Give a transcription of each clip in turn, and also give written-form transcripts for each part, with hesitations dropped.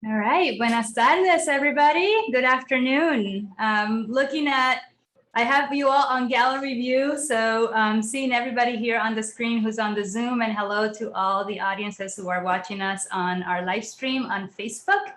All right, buenas tardes, everybody. Good afternoon. I have you all on gallery view, so seeing everybody here on the screen who's on the Zoom, and hello to all the audiences who are watching us on our live stream on Facebook.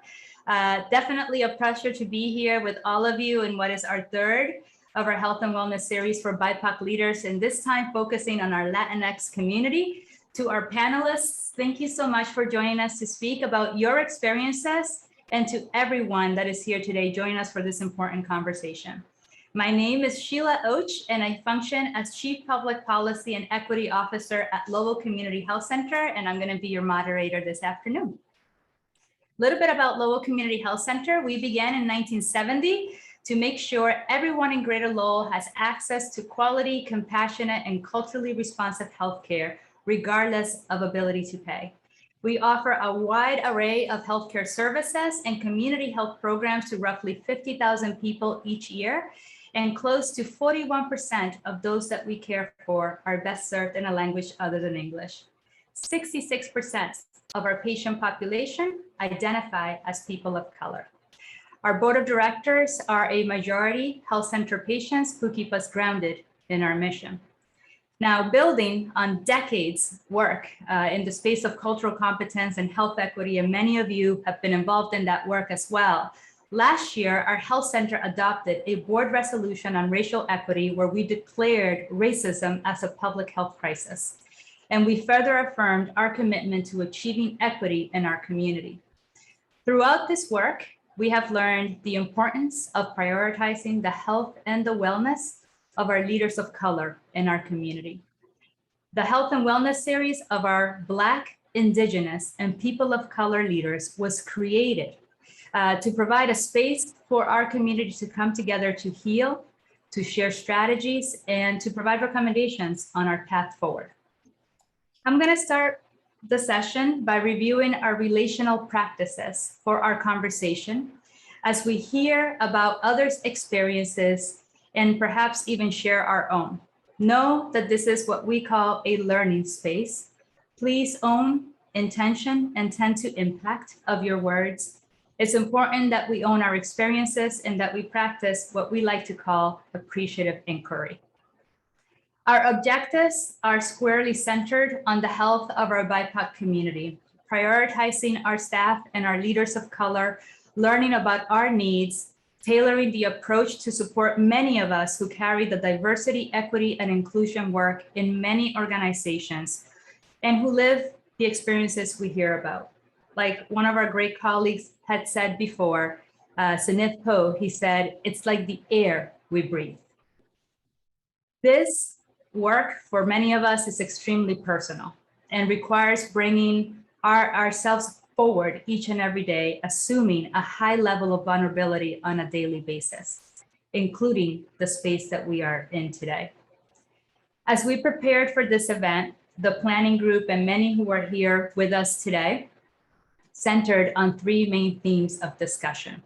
Definitely a pleasure to be here with all of you in what is our third of our health and wellness series for BIPOC leaders, and this time focusing on our LatinX community. To our panelists, thank you so much for joining us to speak about your experiences, and to everyone that is here today joining us for this important conversation. My name is Sheila Och, and I function as Chief Public Policy and Equity Officer at Lowell Community Health Center, and I'm going to be your moderator this afternoon. A little bit about Lowell Community Health Center. We began in 1970 to make sure everyone in Greater Lowell has access to quality, compassionate, and culturally responsive healthcare, regardless of ability to pay. We offer a wide array of healthcare services and community health programs to roughly 50,000 people each year, and close to 41% of those that we care for are best served in a language other than English. 66% of our patient population identify as people of color. Our board of directors are a majority health center patients who keep us grounded in our mission. Now, building on decades work in the space of cultural competence and health equity, and many of you have been involved in that work as well. Last year, our health center adopted a board resolution on racial equity where we declared racism as a public health crisis. And we further affirmed our commitment to achieving equity in our community. Throughout this work, we have learned the importance of prioritizing the health and the wellness of our leaders of color in our community. The Health and Wellness series of our Black, Indigenous, and people of color leaders was created to provide a space for our community to come together to heal, to share strategies, and to provide recommendations on our path forward. I'm going to start the session by reviewing our relational practices for our conversation as we hear about others' experiences and perhaps even share our own. Know that this is what we call a learning space. Please own intention and tend to impact of your words. It's important that we own our experiences and that we practice what we like to call appreciative inquiry. Our objectives are squarely centered on the health of our BIPOC community, prioritizing our staff and our leaders of color, learning about our needs, tailoring the approach to support many of us who carry the diversity, equity, and inclusion work in many organizations and who live the experiences we hear about. Like one of our great colleagues had said before, Sinith Poe, he said, it's like the air we breathe. This work for many of us is extremely personal and requires bringing ourselves forward each and every day, assuming a high level of vulnerability on a daily basis, including the space that we are in today. As we prepared for this event, the planning group and many who are here with us today centered on three main themes of discussion.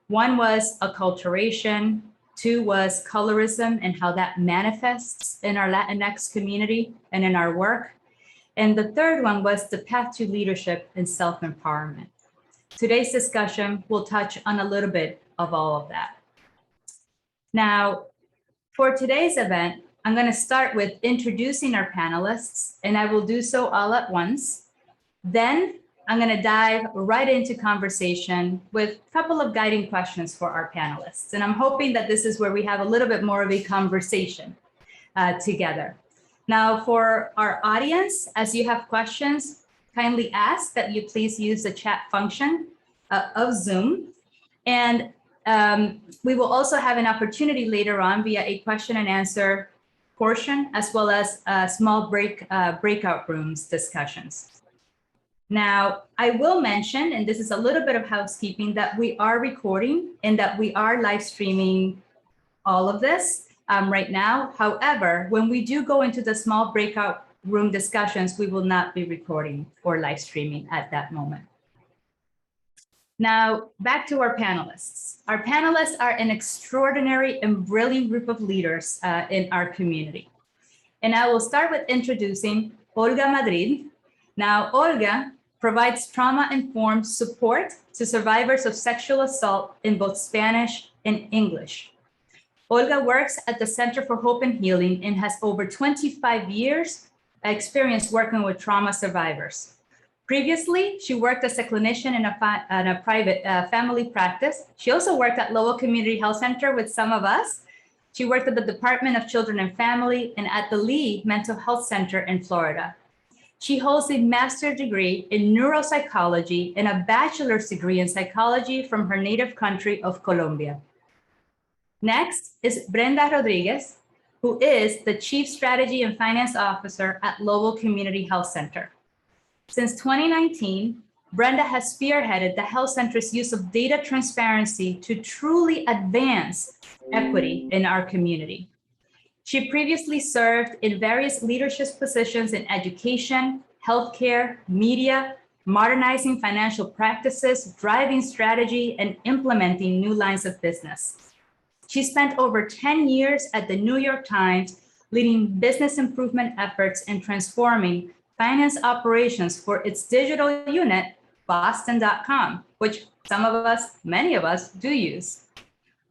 One was acculturation, two was colorism and how that manifests in our Latinx community and in our work. And the third one was the path to leadership and self-empowerment. Today's discussion will touch on a little bit of all of that. Now, for today's event, I'm going to start with introducing our panelists, and I will do so all at once. Then I'm going to dive right into conversation with a couple of guiding questions for our panelists. And I'm hoping that this is where we have a little bit more of a conversation together. Now, for our audience, as you have questions, kindly ask that you please use the chat function of Zoom. And we will also have an opportunity later on via a question and answer portion, as well as small breakout rooms discussions. Now, I will mention, and this is a little bit of housekeeping, that we are recording and that we are live streaming all of this right now. However, when we do go into the small breakout room discussions, we will not be recording or live streaming at that moment. Now, back to our panelists. Our panelists are an extraordinary and brilliant group of leaders in our community. And I will start with introducing Olga Madrid. Now, Olga provides trauma-informed support to survivors of sexual assault in both Spanish and English. Olga works at the Center for Hope and Healing and has over 25 years experience working with trauma survivors. Previously, she worked as a clinician in a private family practice. She also worked at Lowell Community Health Center with some of us. She worked at the Department of Children and Family and at the Lee Mental Health Center in Florida. She holds a master's degree in neuropsychology and a bachelor's degree in psychology from her native country of Colombia. Next is Brenda Rodriguez, who is the Chief Strategy and Finance Officer at Lowell Community Health Center. Since 2019, Brenda has spearheaded the health center's use of data transparency to truly advance equity in our community. She previously served in various leadership positions in education, healthcare, media, modernizing financial practices, driving strategy, and implementing new lines of business. She spent over 10 years at the New York Times, leading business improvement efforts and transforming finance operations for its digital unit, Boston.com, which some of us, many of us, do use.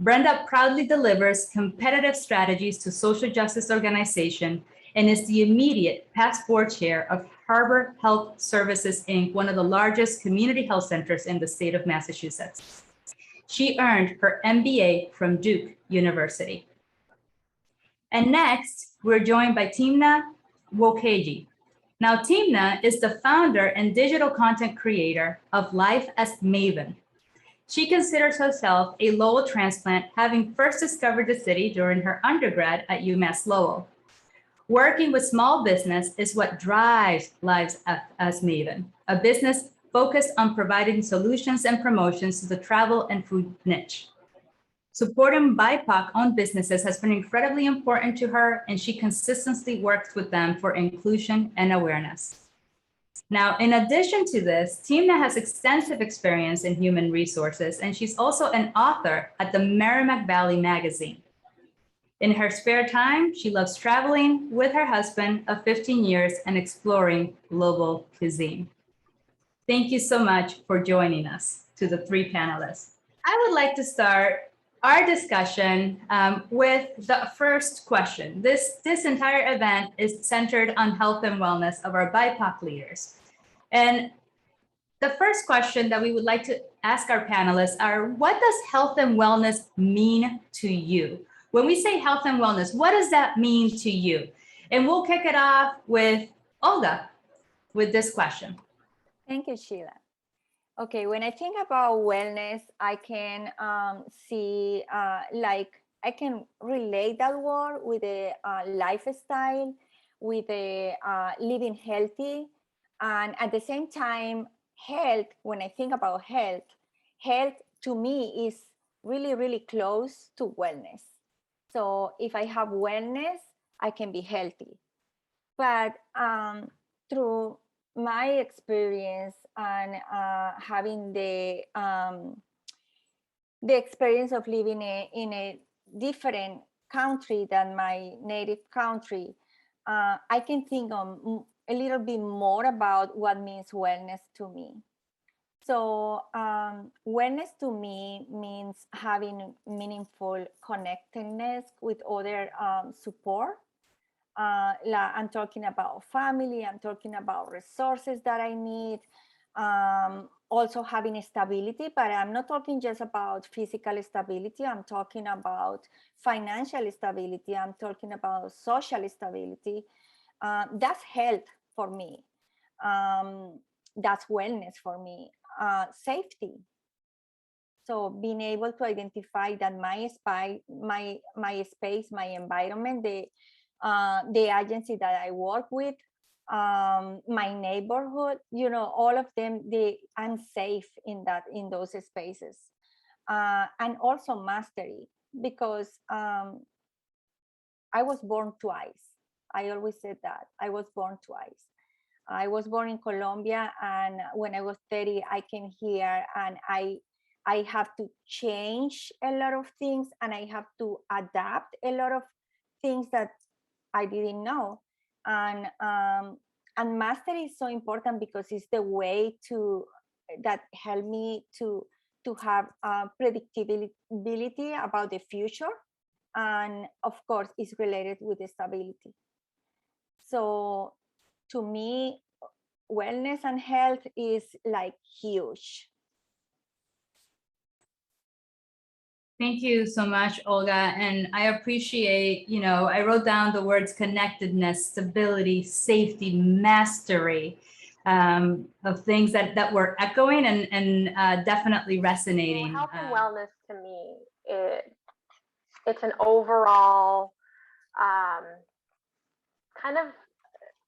Brenda proudly delivers competitive strategies to social justice organizations and is the immediate past board chair of Harbor Health Services, Inc., one of the largest community health centers in the state of Massachusetts. She earned her MBA from Duke University. And next, we're joined by Timna Wokeji. Now, Timna is the founder and digital content creator of Life as Maven. She considers herself a Lowell transplant, having first discovered the city during her undergrad at UMass Lowell. Working with small business is what drives Life as Maven, a business focused on providing solutions and promotions to the travel and food niche. Supporting BIPOC-owned businesses has been incredibly important to her, and she consistently works with them for inclusion and awareness. Now, in addition to this, Timna has extensive experience in human resources, and she's also an author at the Merrimack Valley magazine. In her spare time, she loves traveling with her husband of 15 years and exploring global cuisine. Thank you so much for joining us, to the three panelists. I would like to start our discussion with the first question. This entire event is centered on health and wellness of our BIPOC leaders. And the first question that we would like to ask our panelists are, what does health and wellness mean to you? When we say health and wellness, what does that mean to you? And we'll kick it off with Olga with this question. Thank you, Sheila. Okay, when I think about wellness, I can see, like, I can relate that word with a lifestyle, with a living healthy, and at the same time, health. When I think about health, health to me is really, really close to wellness. So if I have wellness, I can be healthy. But through my experience and having the experience of living in a different country than my native country, I can think a little bit more about what means wellness to me. So wellness to me means having meaningful connectedness with other support. I'm talking about family, I'm talking about resources that I need, also having stability, but I'm not talking just about physical stability, I'm talking about financial stability, I'm talking about social stability. That's health for me. That's wellness for me. Safety. So being able to identify that my space, my environment, the agency that I work with, my neighborhood, you know, all of them, I'm safe in those spaces. And also mastery, because I was born twice. I always said that I was born twice. I was born in Colombia, and when I was 30, I came here, and I have to change a lot of things, and I have to adapt a lot of things that I didn't know. And And mastery is so important because it's the way that help me to have predictability about the future, and of course it's related with the stability. So to me, wellness and health is like huge. Thank you so much, Olga. And I appreciate, I wrote down the words connectedness, stability, safety, mastery, of things that were echoing and definitely resonating. Health and wellness to me, it's an overall kind of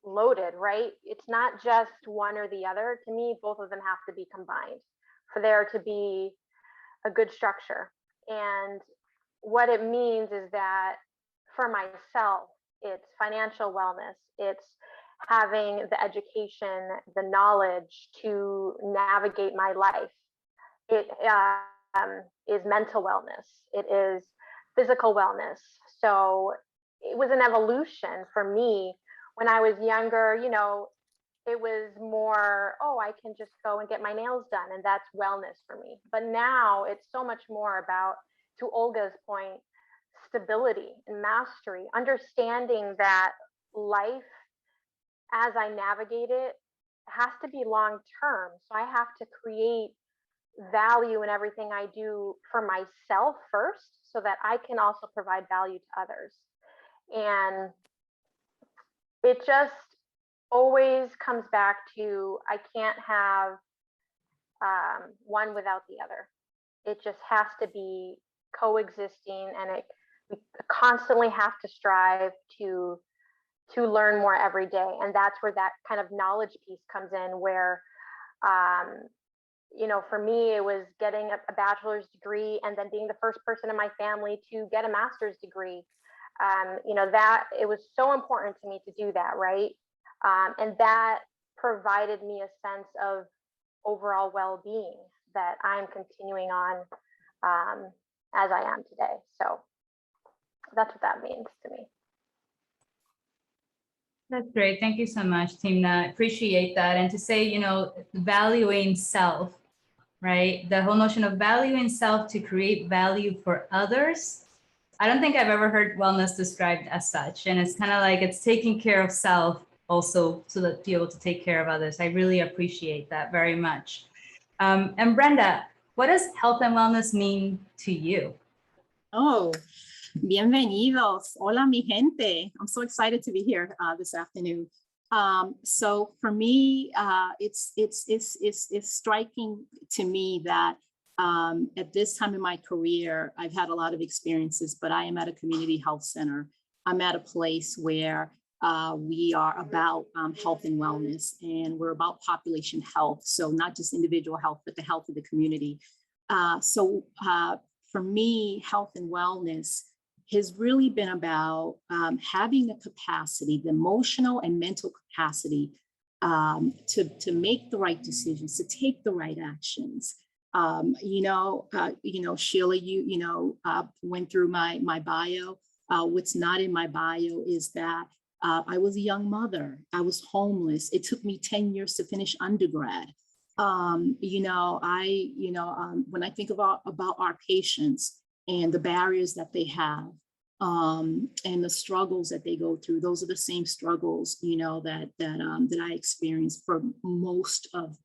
loaded, right? It's not just one or the other. To me, both of them have to be combined for there to be a good structure. And what it means is that for myself, it's financial wellness. It's having the education, the knowledge to navigate my life. It is mental wellness. It is physical wellness. So it was an evolution for me. When I was younger, it was more, oh, I can just go and get my nails done, and that's wellness for me. But now it's so much more about, to Olga's point, stability and mastery, understanding that life as I navigate it has to be long term. So I have to create value in everything I do for myself first, so that I can also provide value to others. And it just always comes back to, I can't have one without the other. It just has to be coexisting, and we constantly have to strive to learn more every day. And that's where that kind of knowledge piece comes in, where for me, it was getting a bachelor's degree and then being the first person in my family to get a master's degree. That it was so important to me to do that, right? And that provided me a sense of overall well-being that I'm continuing on as I am today. So that's what that means to me. That's great. Thank you so much, Timna. Appreciate that. And to say, valuing self, right? The whole notion of valuing self to create value for others. I don't think I've ever heard wellness described as such. And it's kind of like it's taking care of self also so that to be able to take care of others. I really appreciate that very much. And Brenda, what does health and wellness mean to you? Oh, bienvenidos. Hola, mi gente. I'm so excited to be here this afternoon. So for me, it's striking to me that at this time in my career, I've had a lot of experiences, but I am at a community health center. I'm at a place where we are about health and wellness, and we're about population health. So not just individual health, but the health of the community. For me, health and wellness has really been about having the capacity, the emotional and mental capacity to make the right decisions, to take the right actions. Sheila, you went through my bio. What's not in my bio is that I was a young mother. I was homeless. It took me 10 years to finish undergrad. When I think about our patients and the barriers that they have, and the struggles that they go through, those are the same struggles, that I experienced for most of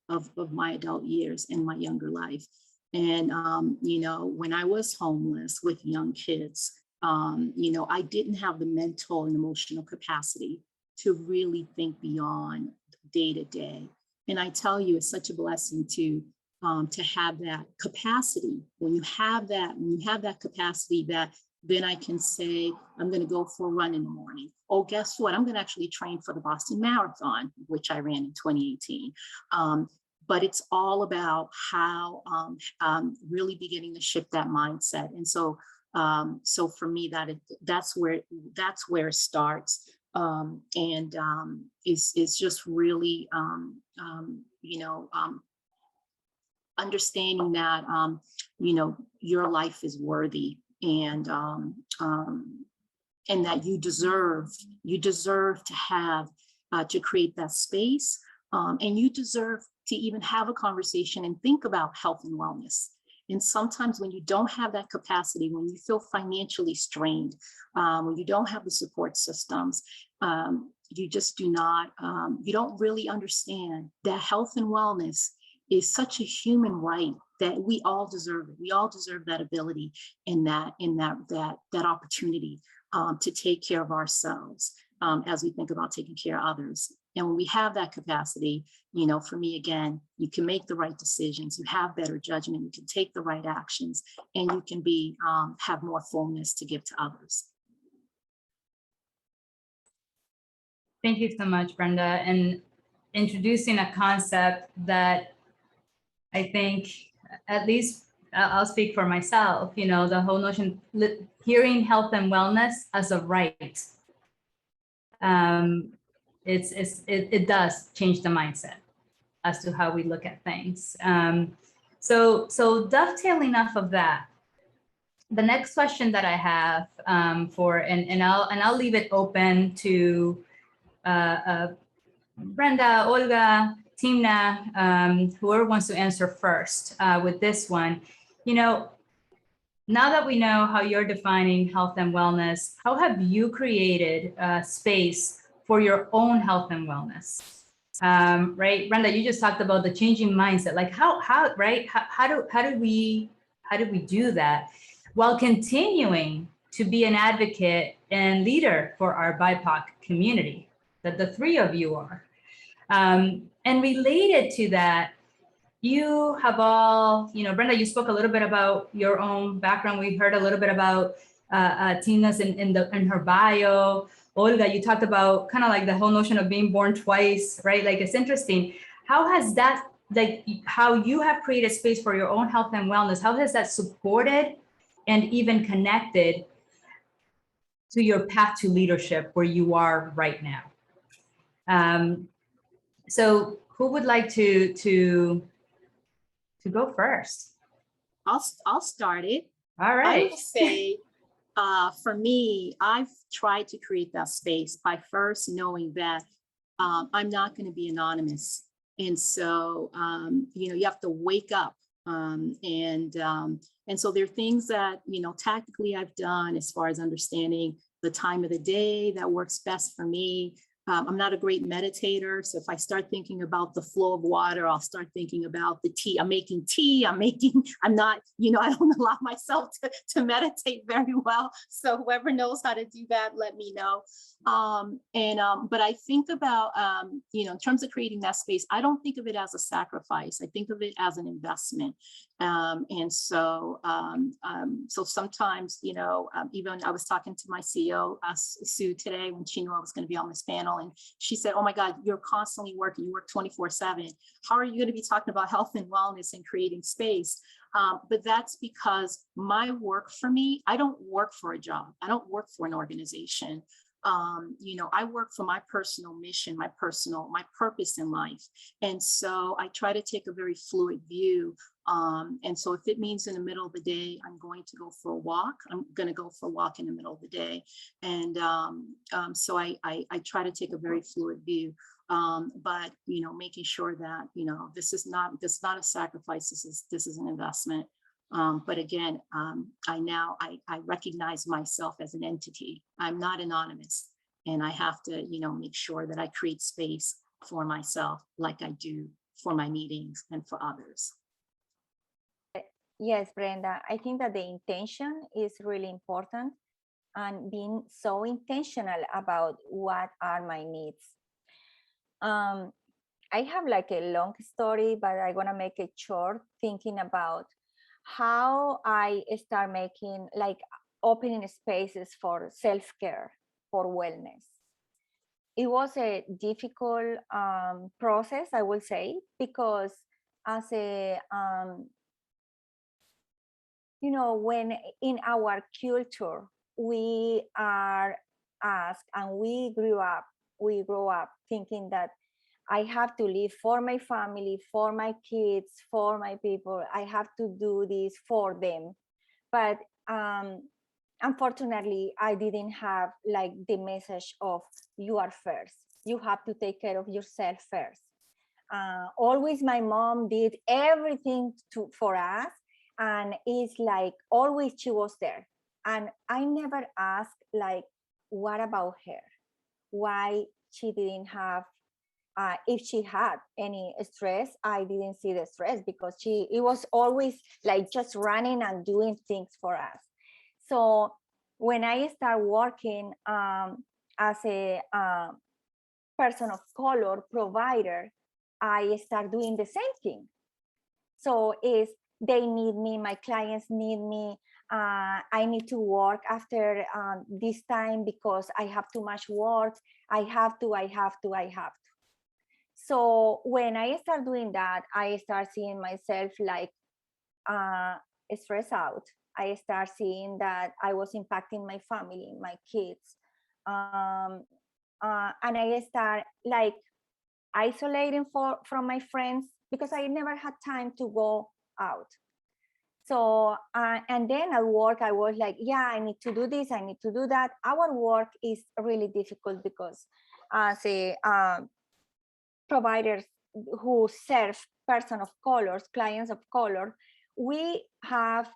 my adult years in my younger life. And, when I was homeless with young kids, I didn't have the mental and emotional capacity to really think beyond day to day. And I tell you, it's such a blessing to have that capacity. When you have that capacity, that then I can say, I'm going to go for a run in the morning. Oh, guess what? I'm going to actually train for the Boston Marathon, which I ran in 2018. But it's all about how really beginning to shift that mindset. And so for me, that's where it starts. It's just really, understanding that, your life is worthy, and that you deserve to have to create that space. And you deserve to even have a conversation and think about health and wellness. And sometimes when you don't have that capacity, when you feel financially strained, when you don't have the support systems, you just do not, you don't really understand that health and wellness is such a human right that we all deserve it. We all deserve that ability and that opportunity to take care of ourselves as we think about taking care of others. And when we have that capacity, you know, for me, again, you can make the right decisions, you have better judgment, you can take the right actions, and you can be have more fullness to give to others. Thank you so much, Brenda, and introducing a concept that I think, at least I'll speak for myself, you know, the whole notion, hearing health and wellness as a right. It does change the mindset as to how we look at things. So dovetailing off of that, the next question that I have I'll leave it open to Brenda, Olga, Timna, whoever wants to answer first with this one. You know, now that we know how you're defining health and wellness, how have you created space for your own health and wellness? Right, Brenda, you just talked about the changing mindset. Like how do we do that while continuing to be an advocate and leader for our BIPOC community that the three of you are? And related to that, you have all, you know, Brenda, you spoke a little bit about your own background. We heard a little bit about Tina's in her bio. Olga, you talked about kind of like the whole notion of being born twice, right? Like, it's interesting. How has that, like, how you have created space for your own health and wellness, how has that supported and even connected to your path to leadership where you are right now? So who would like to go first? I'll start it. All right. I would say, for me, I've tried to create that space by first knowing that I'm not going to be anonymous. And so, you know, you have to wake up. And so there are things that, you know, tactically I've done as far as understanding the time of the day that works best for me. I'm not a great meditator. So if I start thinking about the flow of water, I'll start thinking about the tea. I'm making tea, I'm not, you know, I don't allow myself to meditate very well. So whoever knows how to do that, let me know. But I think about, you know, in terms of creating that space, I don't think of it as a sacrifice. I think of it as an investment. So sometimes, you know, even I was talking to my CEO, Sue, today when she knew I was going to be on this panel, and she said, oh my God, you're constantly working, you work 24/7. How are you going to be talking about health and wellness and creating space? But that's because my work for me, I don't work for a job. I don't work for an organization. You know, I work for my personal mission, my purpose in life. And so I try to take a very fluid view. And so if it means in the middle of the day, I'm going to go for a walk, I'm going to go for a walk in the middle of the day. And so I try to take a very fluid view. But, you know, making sure that, you know, this is not a sacrifice, this is an investment. But again, I recognize myself as an entity. I'm not anonymous, and I have to, you know, make sure that I create space for myself like I do for my meetings and for others. Yes, Brenda, I think that the intention is really important, and being so intentional about what are my needs. I have like a long story, but I'm gonna make it short, thinking about how I start making, like, opening spaces for self-care, for wellness. It was a difficult process, I will say, because as a, you know, when in our culture, we are asked, and we grow up thinking that I have to live for my family, for my kids, for my people. I have to do this for them. But unfortunately, I didn't have like the message of you are first. you have to take care of yourself first. Always my mom did everything for us, and it's like always she was there. And I never asked like, what about her? Why she didn't have, if she had any stress, I didn't see the stress because it was always like just running and doing things for us. So when I start working as a person of color provider, I start doing the same thing. So is they need me, my clients need me. I need to work after this time because I have too much work. I have to. So when I start doing that, I start seeing myself like stressed out. I start seeing that I was impacting my family, my kids. And I start like isolating from my friends because I never had time to go out. So, and then at work, I was like, yeah, I need to do this, I need to do that. Our work is really difficult because as a providers who serve person of colors, clients of color, we have,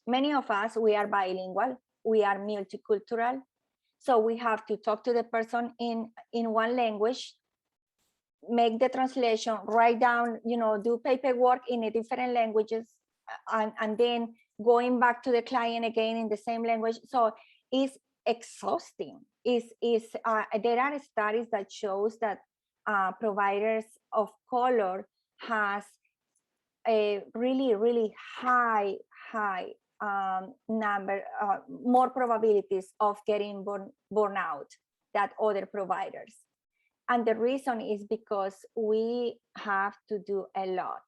many of us, we are bilingual, we are multicultural. So we have to talk to the person in one language, make the translation, write down, do paperwork in a different languages, and then going back to the client again in the same language. So it's exhausting. There are studies that shows that providers of color has a really, really high number, more probabilities of getting burnout than other providers. And the reason is because we have to do a lot.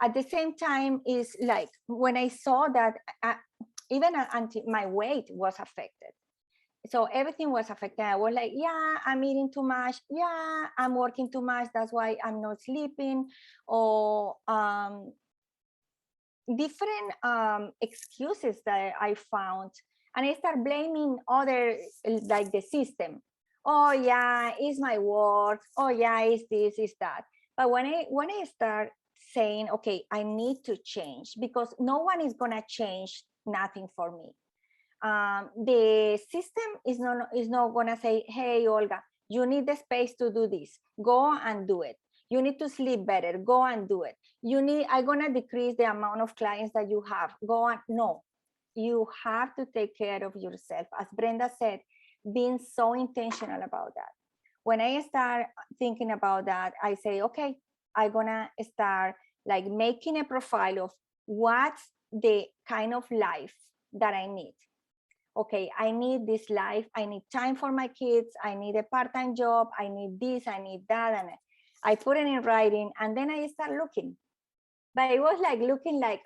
At the same time, is like when I saw that even until my weight was affected. So everything was affected. I was like, yeah, I'm eating too much. Yeah, I'm working too much. That's why I'm not sleeping. Or different excuses that I found. And I start blaming other, like the system. Oh yeah, it's my work. Oh yeah, it's this, it's that. But when I start saying, okay, I need to change, because no one is gonna change nothing for me. The system is not gonna say, hey, Olga, you need the space to do this. Go and do it. You need to sleep better. Go and do it. I'm gonna decrease the amount of clients that you have. Go on. No, you have to take care of yourself. As Brenda said, being so intentional about that. When I start thinking about that, I say, okay, I'm gonna start like making a profile of what's the kind of life that I need. Okay, I need this life. I need time for my kids. I need a part-time job. I need this, I need that. And I put it in writing, and then I start looking. But it was like looking like,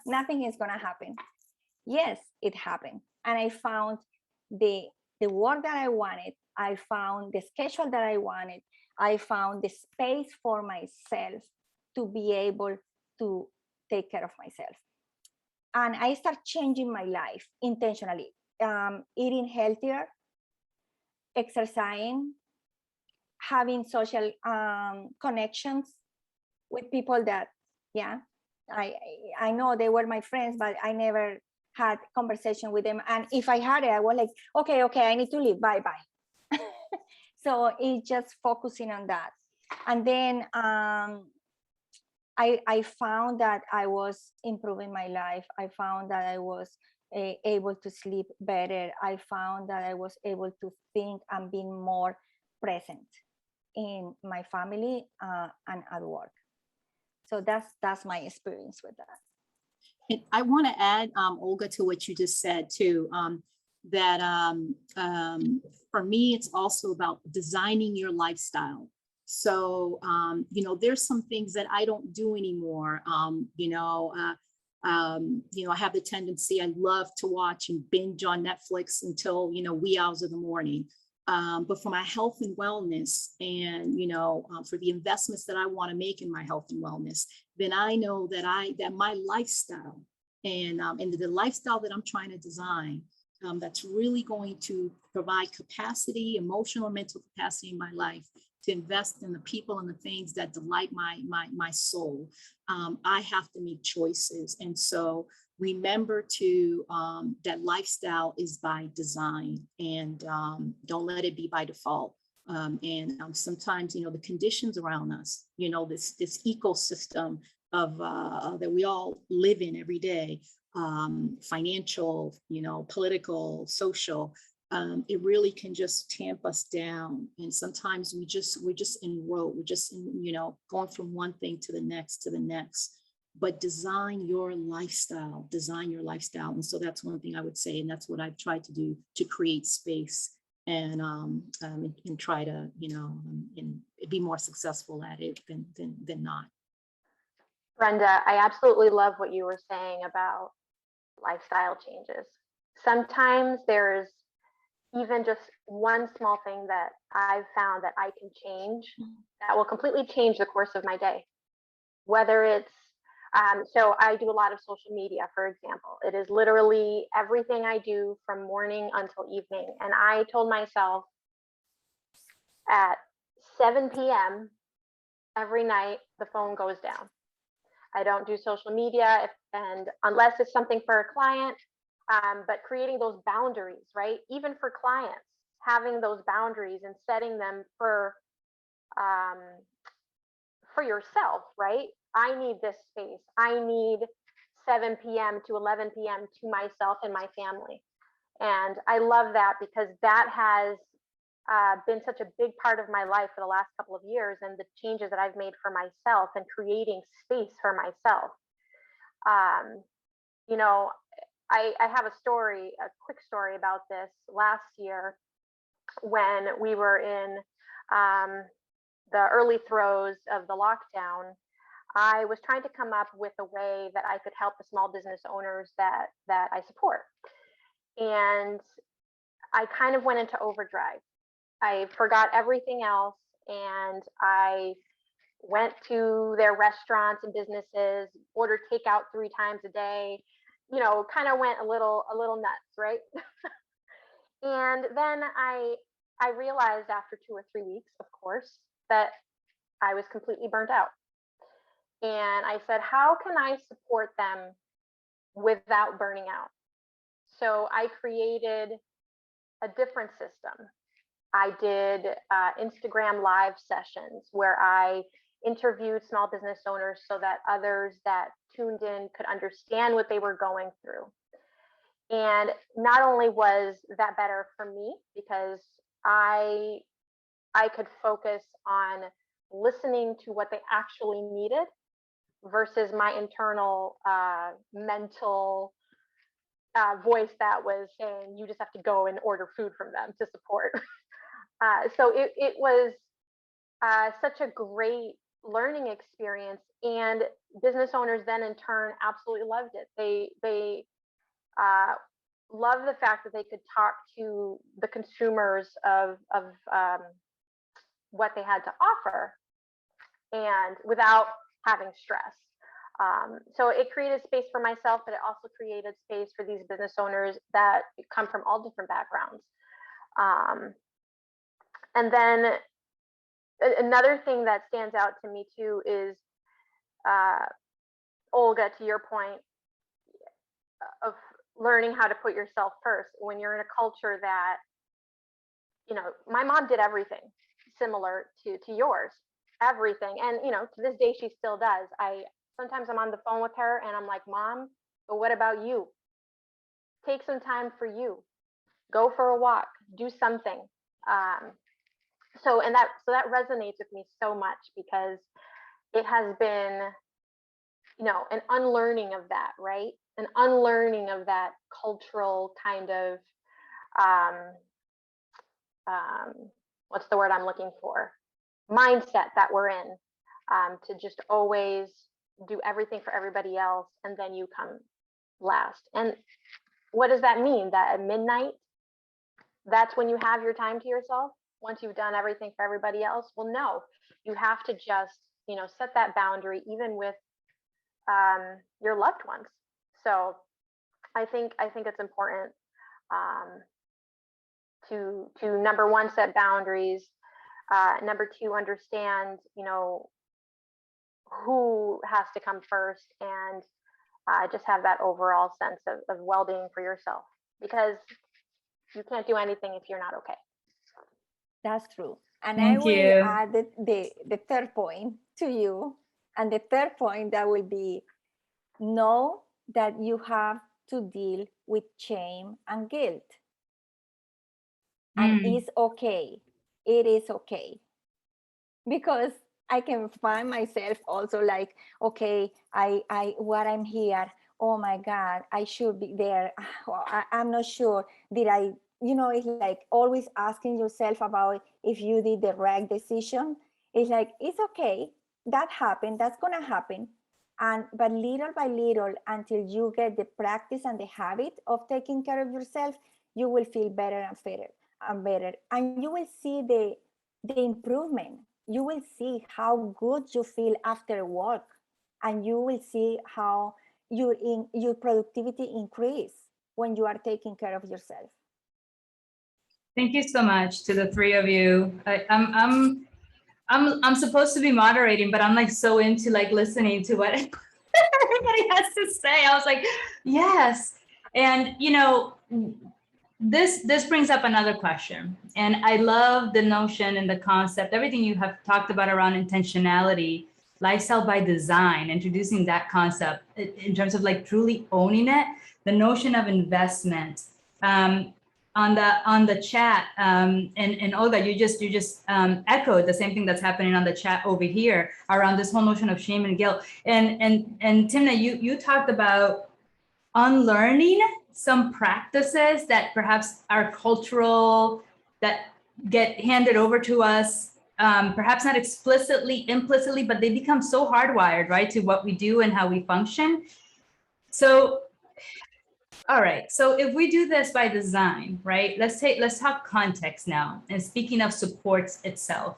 nothing is gonna happen. Yes, it happened. And I found the work that I wanted. I found the schedule that I wanted. I found the space for myself to be able to take care of myself. And I start changing my life intentionally, eating healthier, exercising, having social connections with people that, yeah, I know they were my friends, but I never had conversation with them. And if I had it, I was like, okay, I need to leave, bye. So it's just focusing on that. And then I found that I was improving my life. I found that I was able to sleep better. I found that I was able to think and be more present in my family and at work. So that's my experience with that. And I want to add, Olga, to what you just said too, that for me, it's also about designing your lifestyle. So, there's some things that I don't do anymore. I have the tendency, I love to watch and binge on Netflix until, wee hours of the morning. But for my health and wellness, and for the investments that I want to make in my health and wellness, then I know that my lifestyle and the lifestyle that I'm trying to design that's really going to provide capacity, emotional and mental capacity in my life to invest in the people and the things that delight my soul, I have to make choices. And so remember to that lifestyle is by design, and don't let it be by default. Sometimes, the conditions around us, this ecosystem of that we all live in every day, financial, political, social, it really can just tamp us down. And sometimes we're just enrolled, we're just going from one thing to the next. But design your lifestyle. And so that's one thing I would say, and that's what I've tried to do, to create space and try to, and be more successful at it than not. Brenda, I absolutely love what you were saying about lifestyle changes. Sometimes there's even just one small thing that I've found that I can change that will completely change the course of my day. Whether it's, so I do a lot of social media, for example. It is literally everything I do from morning until evening. And I told myself at 7 p.m. every night, the phone goes down. I don't do social media, and unless it's something for a client, but creating those boundaries, right? Even for clients, having those boundaries and setting them for yourself, right? I need this space. I need 7 p.m. to 11 p.m. to myself and my family. And I love that, because that has been such a big part of my life for the last couple of years, and the changes that I've made for myself and creating space for myself. I have a quick story about this. Last year, when we were in the early throes of the lockdown, I was trying to come up with a way that I could help the small business owners that I support. And I kind of went into overdrive. I forgot everything else, and I went to their restaurants and businesses, ordered takeout 3 times a day, kind of went a little nuts, right? And then I realized after 2 or 3 weeks, of course, that I was completely burnt out. And I said, how can I support them without burning out? So I created a different system. I did Instagram live sessions where I interviewed small business owners so that others that tuned in could understand what they were going through. And not only was that better for me, because I could focus on listening to what they actually needed versus my internal mental voice that was saying, you just have to go and order food from them to support. So it was such a great learning experience, and business owners then in turn absolutely loved it. They loved the fact that they could talk to the consumers of what they had to offer, and without having stress. So it created space for myself, but it also created space for these business owners that come from all different backgrounds. And then another thing that stands out to me too is, Olga, to your point of learning how to put yourself first. When you're in a culture that, my mom did everything similar to yours, everything. And, to this day, she still does. Sometimes I'm on the phone with her and I'm like, Mom, but what about you? Take some time for you. Go for a walk, do something. So that resonates with me so much, because it has been, an unlearning of that, right? An unlearning of that cultural kind of, what's the word I'm looking for? Mindset that we're in, to just always do everything for everybody else, and then you come last. And what does that mean? That at midnight, that's when you have your time to yourself, once you've done everything for everybody else? Well, no, you have to just, set that boundary, even with your loved ones. So I think it's important. to number one, set boundaries. Number two, understand, who has to come first, and just have that overall sense of well-being for yourself, because you can't do anything if you're not okay. That's true. And Thank I will you. add the third point to you. And the third point, that will be, know that you have to deal with shame and guilt. And it's okay. It is okay. Because I can find myself also like, okay, what I'm here, oh my God, I should be there. I'm not sure. Did I, it's like always asking yourself about if you did the right decision. It's like, it's okay. That happened. That's going to happen. But little by little, until you get the practice and the habit of taking care of yourself, you will feel better and better and better. And you will see the improvement. You will see how good you feel after work, and you will see how your productivity increase when you are taking care of yourself. Thank you so much to the three of you. I'm supposed to be moderating, but I'm like so into like listening to what everybody has to say. I was like, yes. And this brings up another question. And I love the notion and the concept, everything you have talked about around intentionality, lifestyle by design, introducing that concept in terms of like truly owning it, the notion of investment. On the chat, and Olga, you just echoed the same thing that's happening on the chat over here around this whole notion of shame and guilt. And Timna, you talked about unlearning some practices that perhaps are cultural, that get handed over to us, perhaps not explicitly, implicitly, but they become so hardwired, right, to what we do and how we function. So, all right, so if we do this by design, right, let's talk context now. And speaking of supports itself,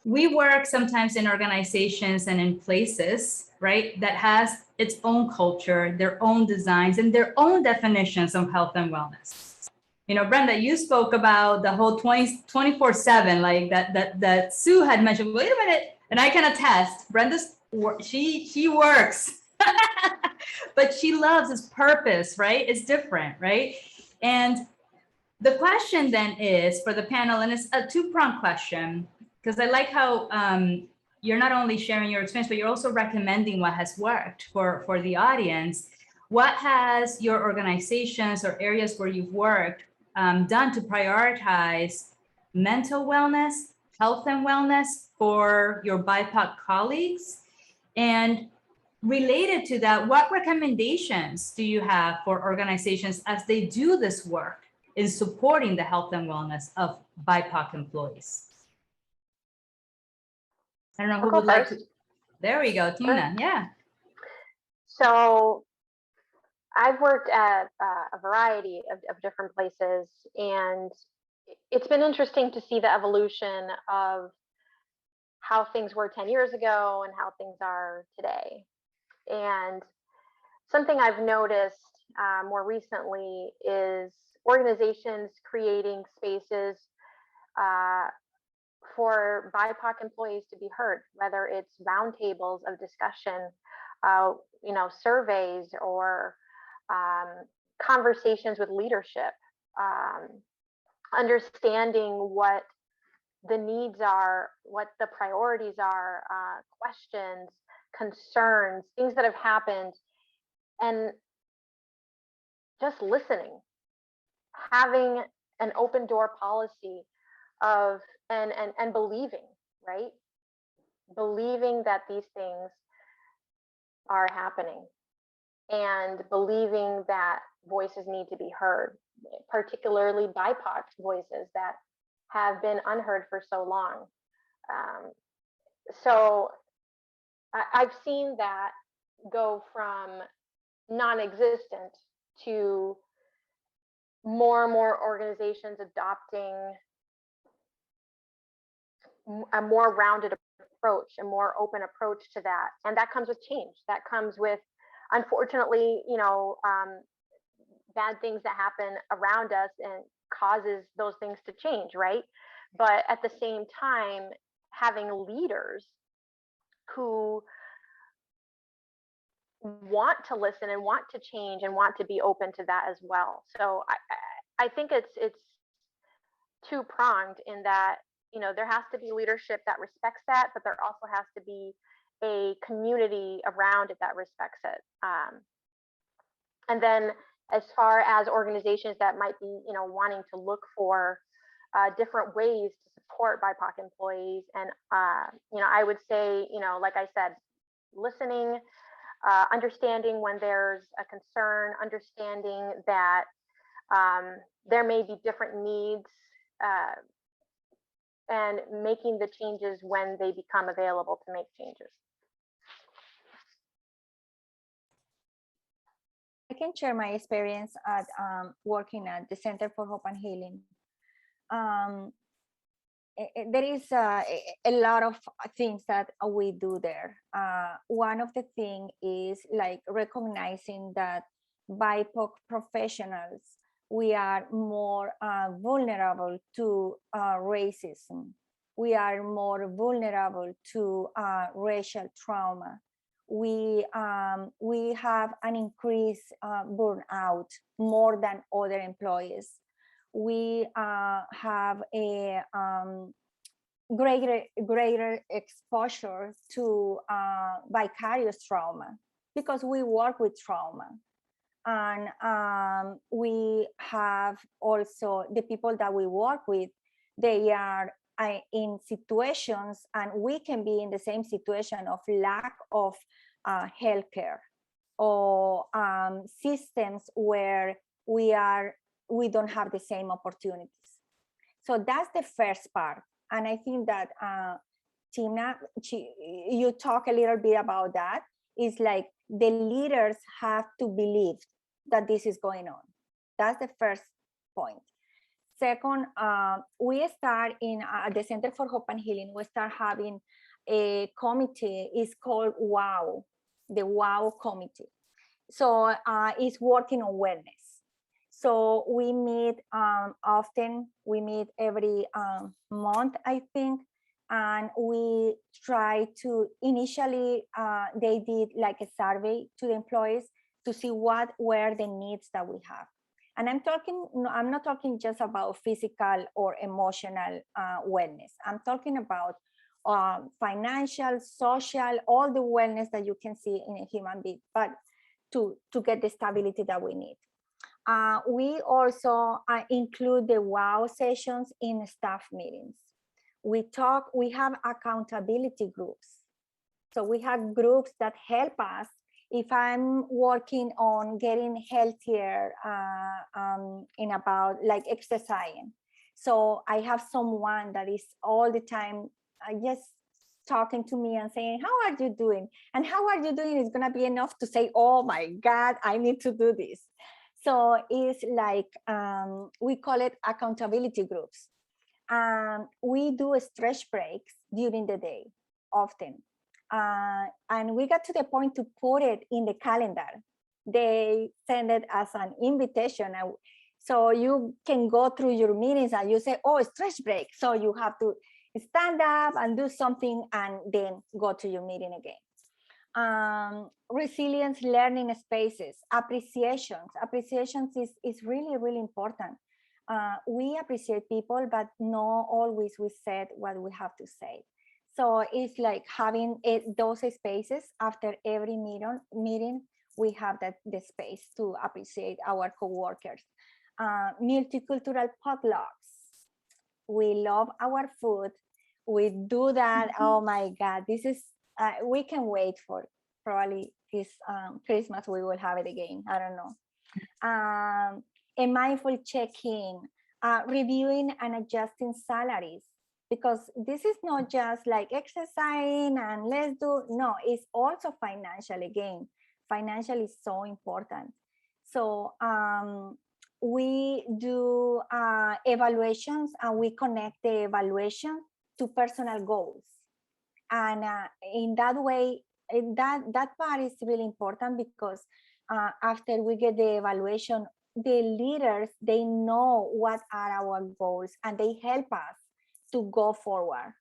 we work sometimes in organizations and in places, right, that has its own culture, their own designs, and their own definitions of health and wellness. Brenda, you spoke about the whole 24/7, like that Sue had mentioned. Wait a minute, and I can attest, Brenda's, she works, but she loves its purpose, right? It's different, right? And the question then is for the panel, and it's a two-pronged question, because I like how you're not only sharing your experience, but you're also recommending what has worked for the audience. What has your organizations or areas where you've worked done to prioritize mental wellness, health and wellness for your BIPOC colleagues? And related to that, what recommendations do you have for organizations as they do this work in supporting the health and wellness of BIPOC employees? I don't know who would like to. There we go, Tina. Yeah. So I've worked at a variety of different places, and it's been interesting to see the evolution of how things were 10 years ago and how things are today. And something I've noticed more recently is organizations creating spaces for BIPOC employees to be heard, whether it's roundtables of discussion, surveys, or conversations with leadership, understanding what the needs are, what the priorities are, questions, concerns, things that have happened, and just listening, having an open door policy of and believing, right? Believing that these things are happening, and believing that voices need to be heard, particularly BIPOC voices that have been unheard for so long. So I've seen that go from non-existent to more and more organizations adopting a more rounded approach, a more open approach to that. And that comes with change. That comes with, unfortunately, bad things that happen around us and causes those things to change, right? But at the same time, having leaders who want to listen and want to change and want to be open to that as well. So I think it's two pronged in that, you know, there has to be leadership that respects that, but there also has to be a community around it that respects it. And then as far as organizations that might be, you know, wanting to look for different ways to support BIPOC employees, and you know, I would say, you know, like I said, listening, understanding when there's a concern, understanding that there may be different needs, and making the changes when they become available to make changes. I can share my experience at working at the Center for Hope and Healing. There is a lot of things that we do there. One of the things is like recognizing that BIPOC professionals, we are more vulnerable to racism. We are more vulnerable to racial trauma. We have an increased burnout more than other employees. We have a greater exposure to vicarious trauma because we work with trauma. And we have also the people that we work with, they are in situations, and we can be in the same situation of lack of healthcare or systems where we don't have the same opportunities. So that's the first part. And I think that Tina, you talk a little bit about that. It's like the leaders have to believe that this is going on. That's the first point. Second, we start in the Center for Hope and Healing, we start having a committee, it's called WOW, the WOW committee. So it's working on wellness. So we meet often, we meet every month, I think, and we try to, initially they did like a survey to the employees to see what were the needs that we have. And I'm not talking just about physical or emotional wellness. I'm talking about financial, social, all the wellness that you can see in a human being, but to get the stability that we need. We also include the WOW sessions in staff meetings. We have accountability groups. So we have groups that help us. If I'm working on getting healthier in about like exercising, so I have someone that is all the time just talking to me and saying, how are you doing? And how are you doing is gonna be enough to say, oh my God, I need to do this. So it's like, we call it accountability groups. We do stretch breaks during the day, often. And we got to the point to put it in the calendar. They send it as an invitation. So you can go through your meetings and you say, oh, stretch break. So you have to stand up and do something and then go to your meeting again. Resilience learning spaces, appreciations. Appreciations is really, really important. We appreciate people, but not always we said what we have to say. So it's like having those spaces after every meeting, we have the space to appreciate our coworkers. Multicultural potlucks. We love our food. We do that. Oh my God, this is, we can wait for probably this Christmas, we will have it again. I don't know. A mindful check-in, reviewing and adjusting salaries. Because this is not just like exercising and let's do, no, it's also financial again. Financial is so important. So we do evaluations and we connect the evaluation to personal goals. And in that way, that part is really important because after we get the evaluation, the leaders, they know what are our goals and they help us to go forward.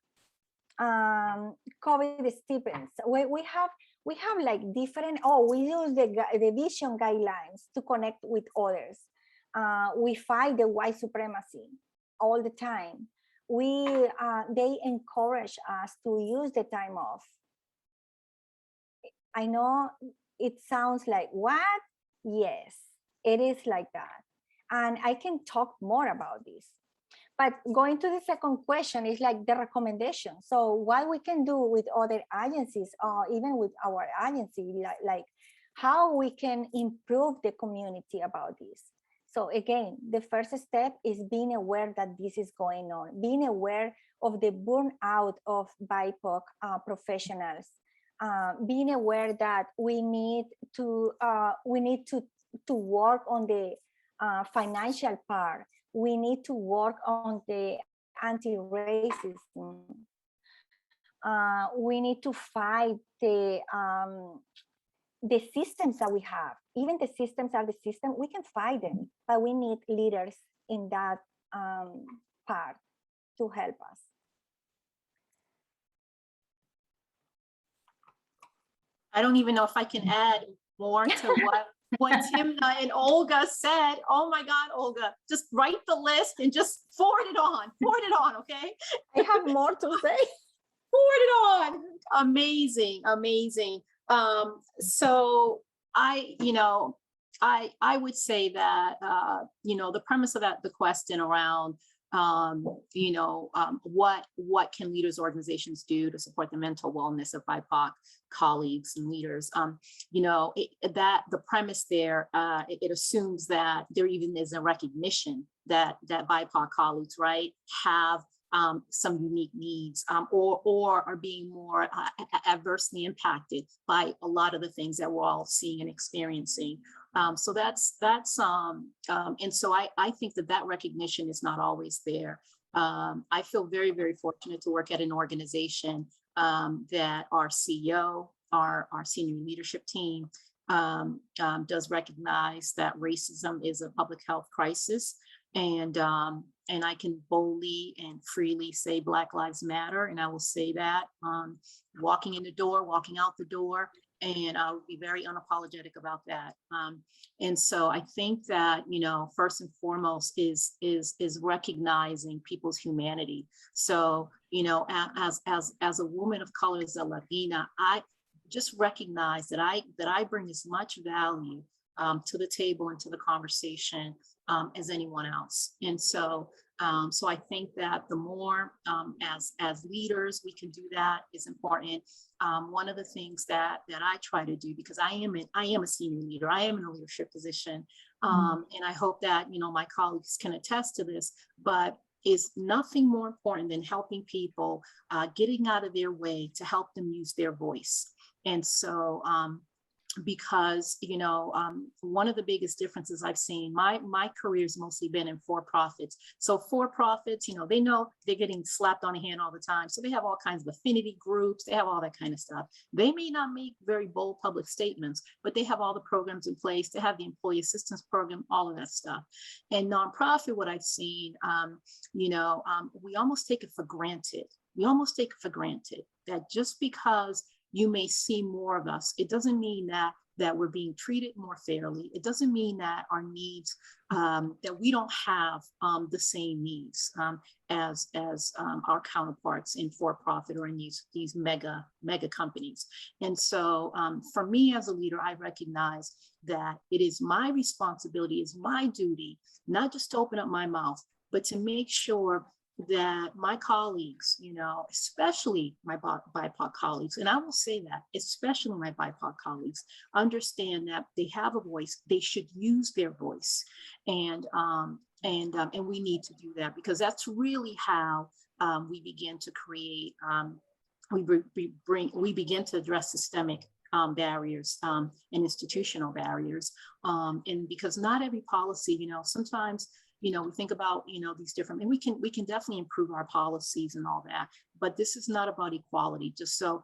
COVID Stevens, we have like different, we use the vision guidelines to connect with others. We fight the white supremacy all the time. They encourage us to use the time off. I know it sounds like, what? Yes, it is like that. And I can talk more about this. But going to the second question is like the recommendation. So what we can do with other agencies, or even with our agency, like how we can improve the community about this. So again, the first step is being aware that this is going on, being aware of the burnout of BIPOC professionals, being aware that we need to work on the financial part. We need to work on the anti-racism. We need to fight the systems that we have. Even the systems are the system, we can fight them, but we need leaders in that part to help us. I don't even know if I can add more to what Timna and Olga said. Oh my God, Olga, just write the list and just forward it on, okay? I have more to say. Forward it on. Amazing, amazing. So I would say that, the premise of the question around, what can leaders organizations do to support the mental wellness of BIPOC colleagues and leaders? The premise there, it assumes that there even is a recognition that BIPOC colleagues, right, have some unique needs, or are being more adversely impacted by a lot of the things that we're all seeing and experiencing. So that's and so I think that recognition is not always there. I feel very, very fortunate to work at an organization that our CEO, our senior leadership team does recognize that racism is a public health crisis. And I can boldly and freely say Black Lives Matter, and I will say that walking in the door, walking out the door, and I will be very unapologetic about that. And so I think that, first and foremost is recognizing people's humanity. So, as a woman of color, as a Latina, I just recognize that I bring as much value to the table and to the conversation as anyone else. And so I think that the more as leaders we can do that is important. One of the things that I try to do, because I am a senior leader, I am in a leadership position, and I hope that my colleagues can attest to this, but is nothing more important than helping people, getting out of their way to help them use their voice. And so because one of the biggest differences I've seen, my career's mostly been in for-profits. So for-profits, they know they're getting slapped on the hand all the time. So they have all kinds of affinity groups, they have all that kind of stuff. They may not make very bold public statements, but they have all the programs in place. They have the employee assistance program, all of that stuff. And nonprofit, what I've seen, we almost take it for granted. We almost take it for granted that just because you may see more of us, it doesn't mean that we're being treated more fairly. It doesn't mean that our needs, that we don't have the same needs as our counterparts in for-profit or in these mega companies. And so for me as a leader, I recognize that it is my responsibility, is my duty, not just to open up my mouth, but to make sure that my colleagues, especially my BIPOC colleagues, and I will say that, especially my BIPOC colleagues, understand that they have a voice, they should use their voice. And we need to do that, because that's really how we begin to create, we begin to address systemic barriers and institutional barriers. And because not every policy, sometimes we think about, these different, and we can definitely improve our policies and all that, but this is not about equality. Just so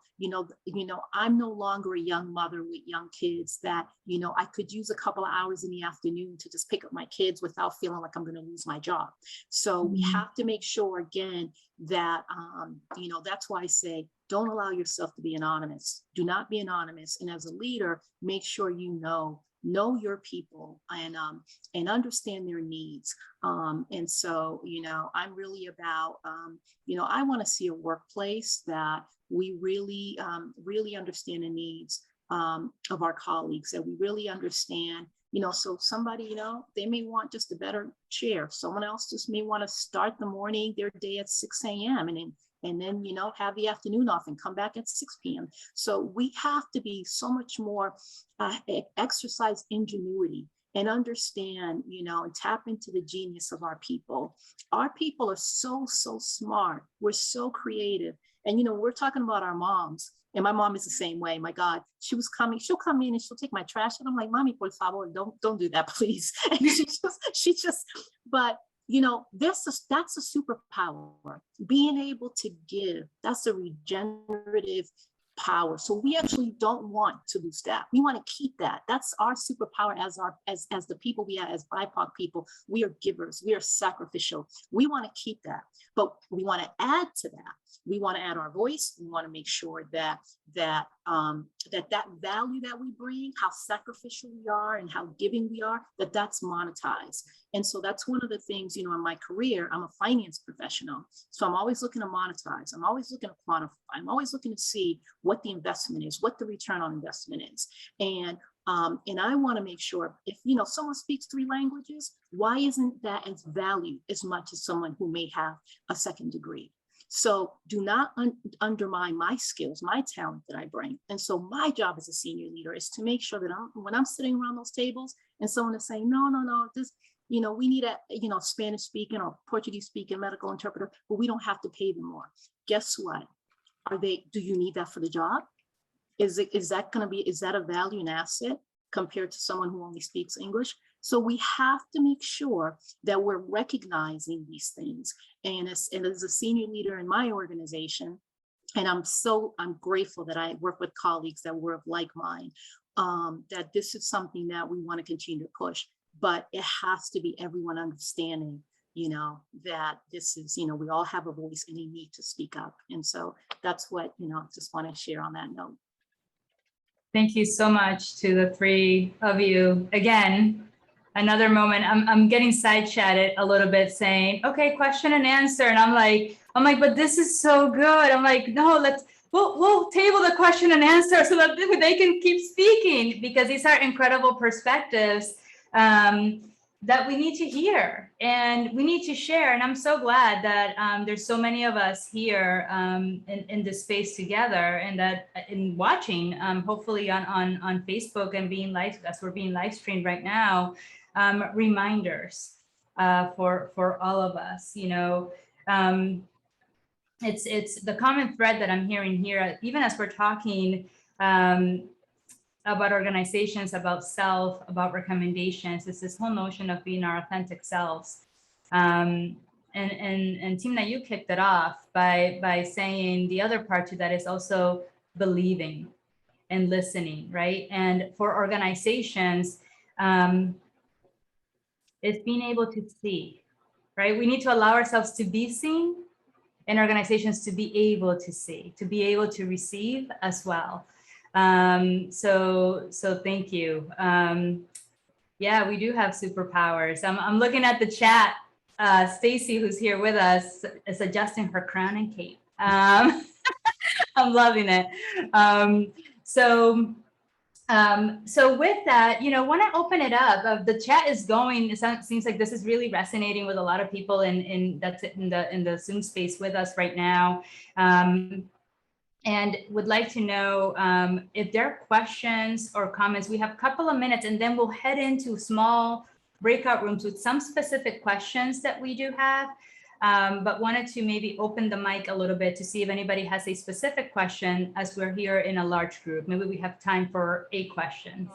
I'm no longer a young mother with young kids that, I could use a couple of hours in the afternoon to just pick up my kids without feeling like I'm going to lose my job. So we have to make sure, again, that, that's why I say, don't allow yourself to be anonymous. Do not be anonymous. And as a leader, make sure you know your people and understand their needs. And so, I'm really about, I want to see a workplace that we really, really understand the needs of our colleagues, that we really understand, so somebody, they may want just a better chair. Someone else just may want to start their day at 6 a.m. and then, have the afternoon off and come back at 6 p.m. So we have to be so much more, exercise ingenuity and understand, and tap into the genius of our people. Our people are so smart. We're so creative. And, we're talking about our moms. And my mom is the same way. My God, she'll come in and she'll take my trash. And I'm like, Mommy, por favor, don't do that, please. And she just, but that's a superpower. Being able to give, that's a regenerative power. So we actually don't want to lose that. We want to keep that. That's our superpower as the people we are, as BIPOC people. We are givers. We are sacrificial. We want to keep that, but we want to add to that. We want to add our voice. We want to make sure that that value that we bring, how sacrificial we are and how giving we are, that's monetized. And so that's one of the things, in my career, I'm a finance professional. So I'm always looking to monetize. I'm always looking to quantify. I'm always looking to see what the investment is, what the return on investment is. And I want to make sure if, someone speaks 3 languages, why isn't that as valued as much as someone who may have a second degree? So do not undermine my skills, my talent that I bring. And so my job as a senior leader is to make sure that when I'm sitting around those tables and someone is saying, no, this, we need a, Spanish speaking or Portuguese speaking medical interpreter, but we don't have to pay them more. Guess what? Do you need that for the job? Is that a value and asset compared to someone who only speaks English? So we have to make sure that we're recognizing these things. And as a senior leader in my organization, and I'm grateful that I work with colleagues that were of like mind, that this is something that we want to continue to push, but it has to be everyone understanding, that this is, we all have a voice and we need to speak up. And so that's what, just want to share on that note. Thank you so much to the 3 of you. Again, another moment, I'm getting side chatted a little bit saying, okay, question and answer. And I'm like, but this is so good. I'm like, no, we'll table the question and answer so that they can keep speaking, because these are incredible perspectives that we need to hear and we need to share. And I'm so glad that there's so many of us here in this space together, and that in watching, hopefully on Facebook and as we're being live streamed right now, reminders for all of us. It's the common thread that I'm hearing here, even as we're talking about organizations, about self, about recommendations. It's this whole notion of being our authentic selves. And Timna, you kicked it off by saying the other part to that is also believing and listening, right? And for organizations, it's being able to see, right? We need to allow ourselves to be seen, and organizations to be able to see, to be able to receive as well. So thank you. Yeah, we do have superpowers. I'm looking at the chat. Stacy, who's here with us, is adjusting her crown and cape. I'm loving it. So with that, want to open it up. The chat is going. It seems like this is really resonating with a lot of people in the Zoom space with us right now. And would like to know if there are questions or comments. We have a couple of minutes, and then we'll head into small breakout rooms with some specific questions that we do have. But wanted to maybe open the mic a little bit to see if anybody has a specific question, as we're here in a large group. Maybe we have time for a question.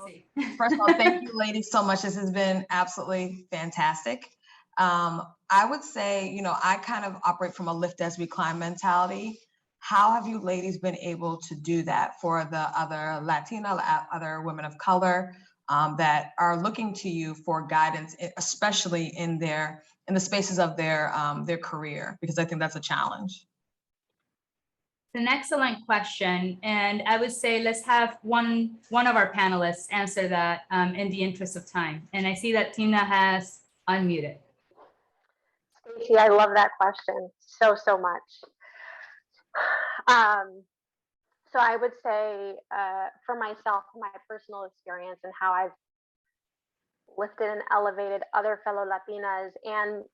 First of all, thank you ladies so much. This has been absolutely fantastic. I would say, I kind of operate from a lift as we climb mentality. How have you ladies been able to do that for the other Latina, other women of color that are looking to you for guidance, especially in the spaces of their career? Because I think that's a challenge. It's an excellent question. And I would say let's have one of our panelists answer that in the interest of time. And I see that Tina has unmuted. Stacey, I love that question so much. So I would say for myself, my personal experience and how I've lifted and elevated other fellow Latinas and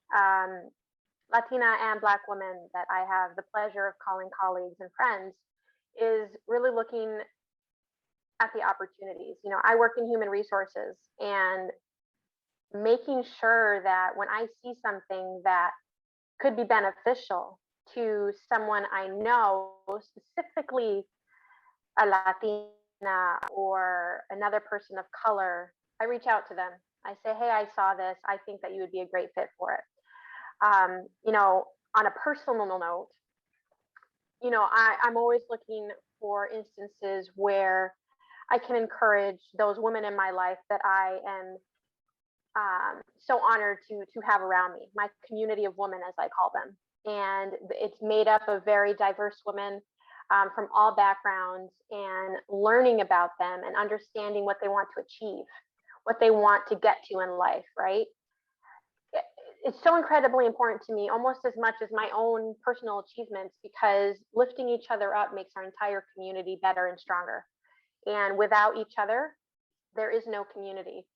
Latina and Black women that I have the pleasure of calling colleagues and friends is really looking at the opportunities. You know, I work in human resources and making sure that when I see something that could be beneficial to someone I know, specifically a Latina or another person of color, I reach out to them. I say, hey, I saw this. I think that you would be a great fit for it. You know, on a personal note, you know, I'm always looking for instances where I can encourage those women in my life that I am so honored to have around me, my community of women, as I call them. And it's made up of very diverse women from all backgrounds, and learning about them and understanding what they want to achieve, what they want to get to in life, right? It's so incredibly important to me, almost as much as my own personal achievements, because lifting each other up makes our entire community better and stronger. And without each other, there is no community.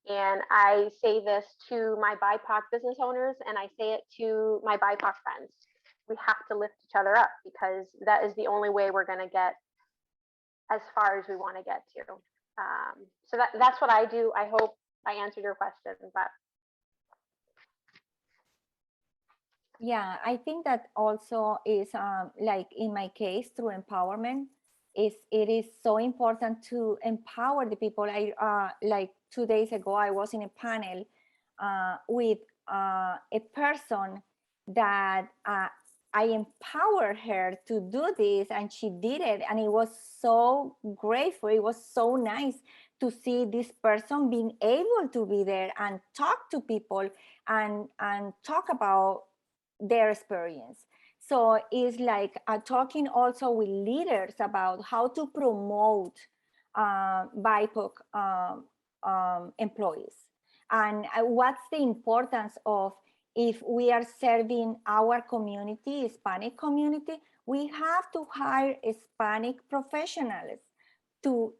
And I say this to my BIPOC business owners, and I say it to my BIPOC friends. We have to lift each other up, because that is the only way we're going to get as far as we want to get to. So that's what I do. I hope I answered your question, but. Yeah, I think that also is like in my case through empowerment, it is so important to empower the people. I like 2 days ago, I was in a panel with a person that I empowered her to do this, and she did it, and it was so grateful. It was so nice to see this person being able to be there and talk to people and talk about their experience. So it's like talking also with leaders about how to promote BIPOC employees, and what's the importance of, if we are serving our community, Hispanic community, we have to hire Hispanic professionals to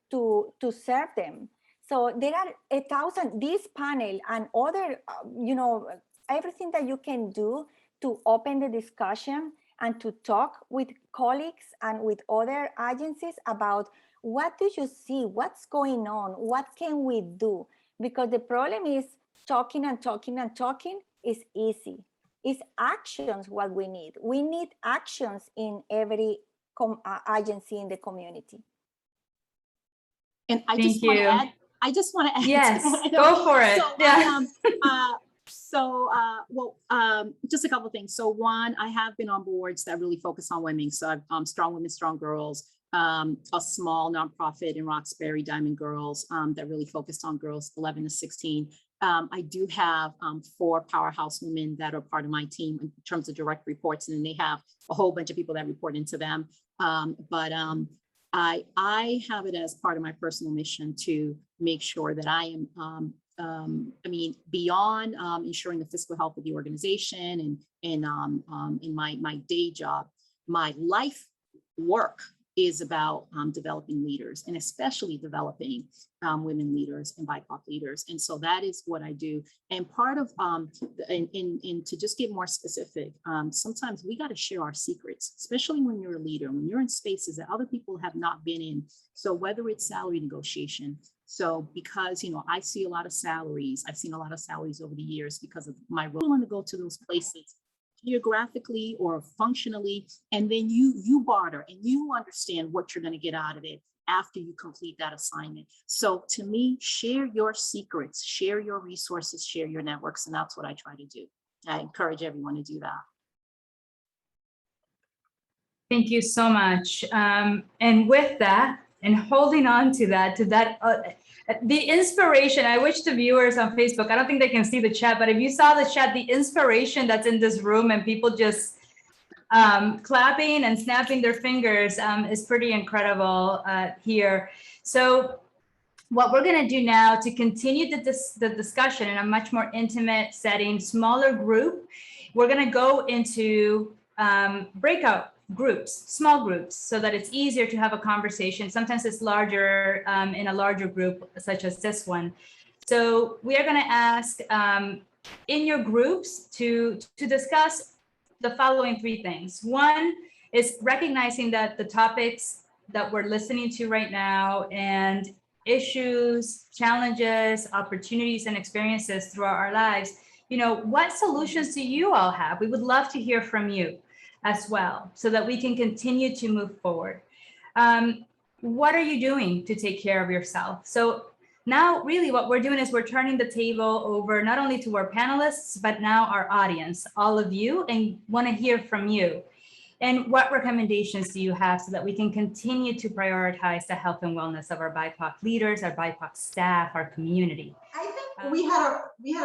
serve them. So there are 1,000, this panel and other, you know, everything that you can do to open the discussion and to talk with colleagues and with other agencies about what do you see, what's going on, what can we do? Because the problem is talking and talking and talking is easy. It's actions what we need. We need actions in every agency in the community. And I just want to add. I just want to add. Yes, go for it. So, yeah. Just a couple of things. So one, I have been on boards that really focus on women. So I've Strong Women, Strong Girls, a small nonprofit in Roxbury, Diamond Girls, that really focused on girls 11 to 16. I do have 4 powerhouse women that are part of my team in terms of direct reports, and then they have a whole bunch of people that report into them. I have it as part of my personal mission to make sure that I am, beyond ensuring the fiscal health of the organization and in my day job, my life work is about developing leaders, and especially developing women leaders and BIPOC leaders. And so that is what I do. And part of, to just get more specific, sometimes we got to share our secrets, especially when you're a leader, when you're in spaces that other people have not been in. So whether it's salary negotiation. So because, I see a lot of salaries, I've seen a lot of salaries over the years because of my role. I want to go to those places geographically or functionally, and then you barter and you understand what you're going to get out of it after you complete that assignment. So to me, share your secrets, share your resources, share your networks, and that's what I try to do. I encourage everyone to do that. Thank you so much. And with that, and holding on to that, the inspiration, I wish the viewers on Facebook, I don't think they can see the chat, but if you saw the chat, the inspiration that's in this room and people just clapping and snapping their fingers is pretty incredible here. So what we're going to do now to continue the discussion in a much more intimate setting, smaller group, we're going to go into breakout groups, small groups, so that it's easier to have a conversation. Sometimes it's larger in a larger group, such as this one. So we are going to ask in your groups to discuss the following three things. One is recognizing that the topics that we're listening to right now and issues, challenges, opportunities, and experiences throughout our lives, you know, what solutions do you all have? We would love to hear from you as well, so that we can continue to move forward. What are you doing to take care of yourself? So now really what we're doing is we're turning the table over not only to our panelists, but now our audience, all of you, and want to hear from you. And what recommendations do you have so that we can continue to prioritize the health and wellness of our BIPOC leaders, our BIPOC staff, our community? I think we had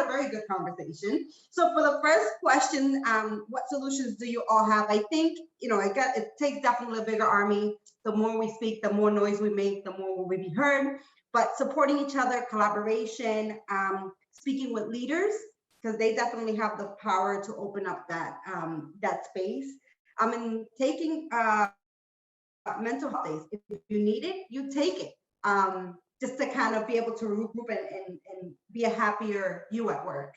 a very good conversation. So for the first question, what solutions do you all have? I think, you know, it takes definitely a bigger army. The more we speak, the more noise we make, the more we'll be heard. But supporting each other, collaboration, speaking with leaders, because they definitely have the power to open up that that space. And taking mental health days. If you need it, you take it. Just to kind of be able to regroup and be a happier you at work.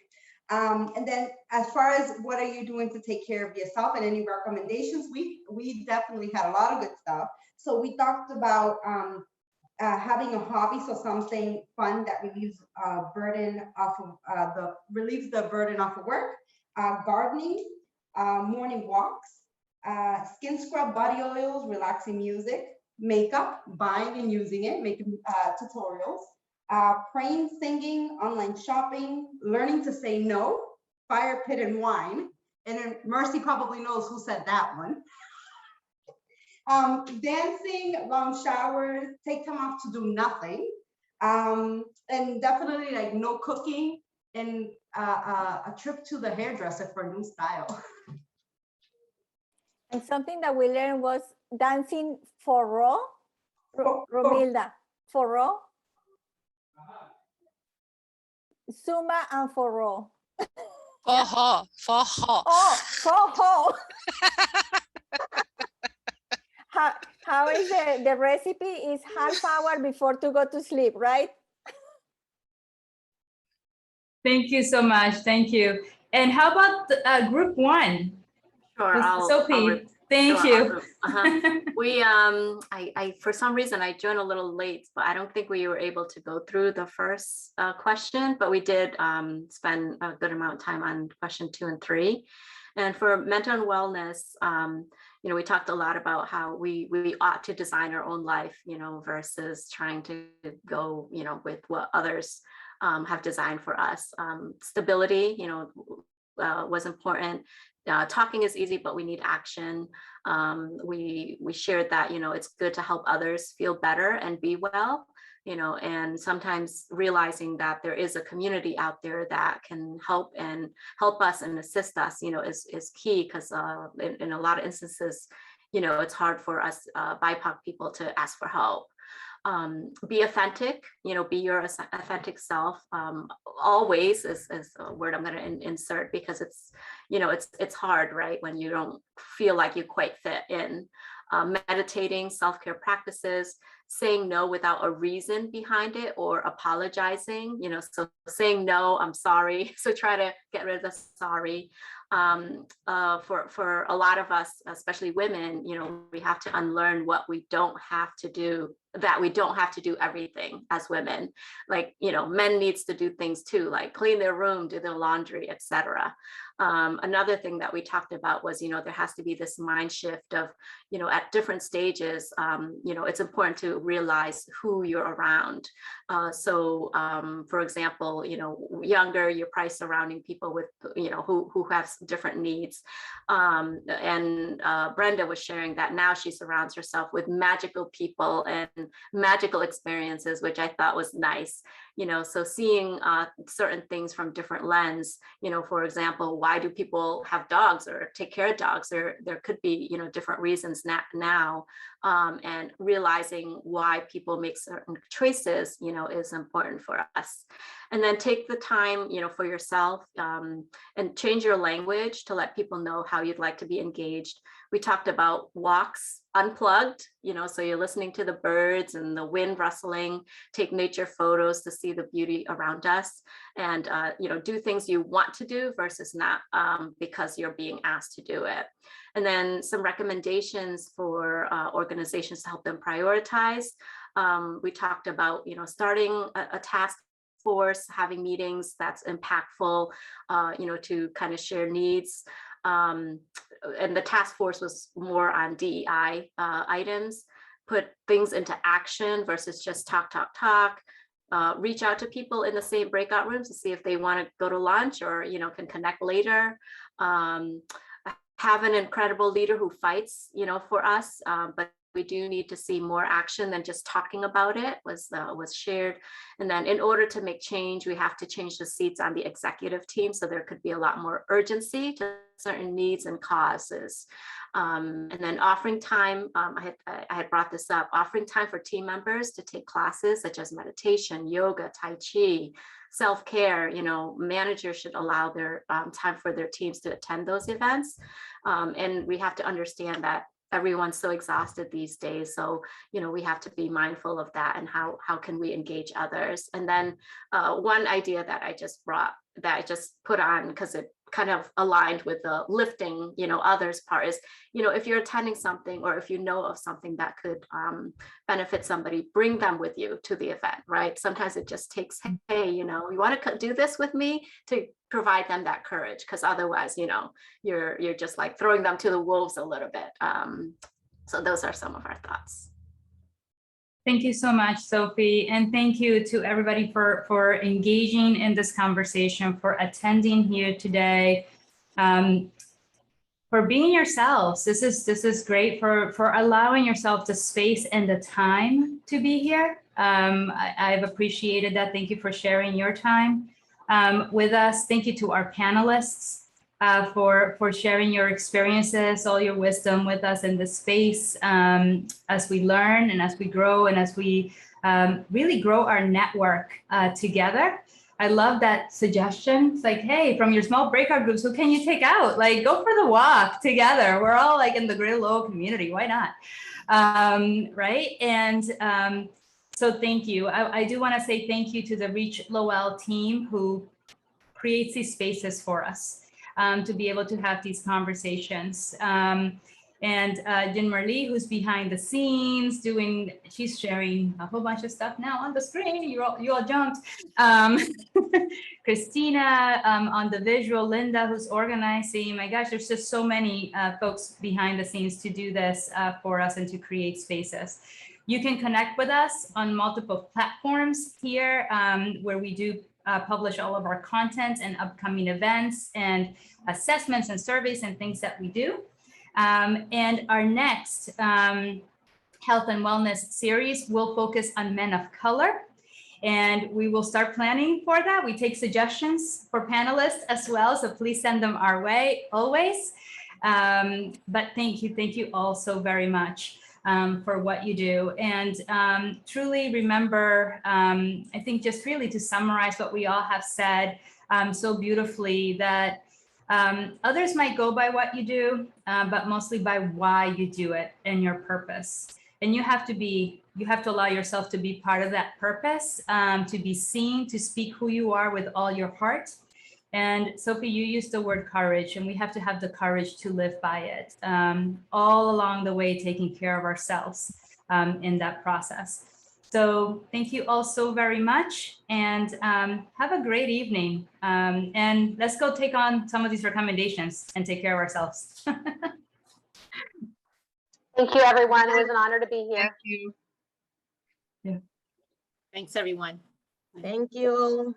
And then as far as what are you doing to take care of yourself and any recommendations, we definitely had a lot of good stuff. So we talked about having a hobby, so something fun that relieves burden off of relieves the burden off of work, gardening, morning walks, skin scrub, body oils, relaxing music, makeup, buying and using it, making tutorials, praying, singing, online shopping, learning to say no, fire pit and wine. And then Mercy probably knows who said that one. Dancing, long showers, take time off to do nothing. And definitely like no cooking and a trip to the hairdresser for a new style. And something that we learned was dancing forró, Romilda, forró, Zumba and forró. Forró, forró. Oh, forró. How is the recipe is half hour before to go to sleep, right? Thank you so much. Thank you. And how about group one? Sure. Sophie, thank you. We, I for some reason I joined a little late, but I don't think we were able to go through the first question, but we did spend a good amount of time on question 2 and 3. And for mental wellness, you know, we talked a lot about how we ought to design our own life, you know, versus trying to go, you know, with what others have designed for us. Stability, you know, was important. Talking is easy, but we need action. We shared that, you know, it's good to help others feel better and be well, you know, and sometimes realizing that there is a community out there that can help us and assist us, you know, is key, because in a lot of instances, you know, it's hard for us BIPOC people to ask for help. Be authentic, you know, be your authentic self. Always is a word I'm going to insert, because it's, you know, it's hard, right, when you don't feel like you quite fit in. Meditating, self-care practices, saying no without a reason behind it or apologizing, you know, so saying no, I'm sorry. So try to get rid of the sorry. For a lot of us, especially women, you know, we have to unlearn what we don't have to do, that we don't have to do everything as women. Like, you know, men needs to do things too, like clean their room, do their laundry, etc. Another thing that we talked about was, there has to be this mind shift of, at different stages, it's important to realize who you're around. For example, younger, you're probably surrounding people with, who have different needs. Brenda was sharing that now she surrounds herself with magical people and magical experiences, which I thought was nice. So seeing certain things from different lens, for example, why do people have dogs or take care of dogs? There could be, different reasons now, and realizing why people make certain choices, is important for us. And then take the time, for yourself, and change your language to let people know how you'd like to be engaged. We talked about walks unplugged, so you're listening to the birds and the wind rustling, take nature photos to see the beauty around us, and do things you want to do versus not because you're being asked to do it. And then some recommendations for organizations to help them prioritize. We talked about, starting a task force, having meetings that's impactful, to kind of share needs. And the task force was more on DEI items, put things into action versus just talk. Reach out to people in the same breakout rooms to see if they want to go to lunch or, can connect later. Have an incredible leader who fights, for us, but we do need to see more action than just talking about it, was shared. And then in order to make change, we have to change the seats on the executive team. So there could be a lot more urgency to certain needs and causes. And then offering time, I had brought this up, offering time for team members to take classes such as meditation, yoga, Tai Chi, self-care. Managers should allow their time for their teams to attend those events. And we have to understand that everyone's so exhausted these days. So, we have to be mindful of that and how can we engage others. And then one idea that I just put on because it kind of aligned with the lifting, others part is, if you're attending something or if you know of something that could benefit somebody, bring them with you to the event, right? Sometimes it just takes, hey, you want to do this with me, to provide them that courage, because otherwise, you're just like throwing them to the wolves a little bit. So those are some of our thoughts. Thank you so much, Sophie. And thank you to everybody for engaging in this conversation, for attending here today, for being yourselves. This is great for allowing yourself the space and the time to be here. I've appreciated that. Thank you for sharing your time with us. Thank you to our panelists for sharing your experiences, all your wisdom with us in this space as we learn and as we grow and as we really grow our network together. I love that suggestion. It's like, hey, from your small breakout groups, who can you take out? Like, go for the walk together. We're all like in the Grillo community. Why not? Right? And so thank you. I do want to say thank you to the Reach Lowell team who creates these spaces for us. To be able to have these conversations. And Jen Marlee, who's behind the scenes she's sharing a whole bunch of stuff now on the screen. You all jumped. Christina on the visual, Linda, who's organizing. My gosh, there's just so many folks behind the scenes to do this for us and to create spaces. You can connect with us on multiple platforms here where we do publish all of our content and upcoming events and assessments and surveys and things that we do. And our next health and wellness series will focus on men of color. And we will start planning for that. We take suggestions for panelists as well, so please send them our way always. But thank you all so very much for what you do. And truly remember, I think just really to summarize what we all have said so beautifully, that others might go by what you do, but mostly by why you do it and your purpose. And you have to allow yourself to be part of that purpose, to be seen, to speak who you are with all your heart. And Sophie, you used the word courage, and we have to have the courage to live by it, all along the way, taking care of ourselves in that process. So thank you all so very much, and have a great evening. And let's go take on some of these recommendations and take care of ourselves. Thank you, everyone. It was an honor to be here. Thank you. Thanks, everyone. Thank you.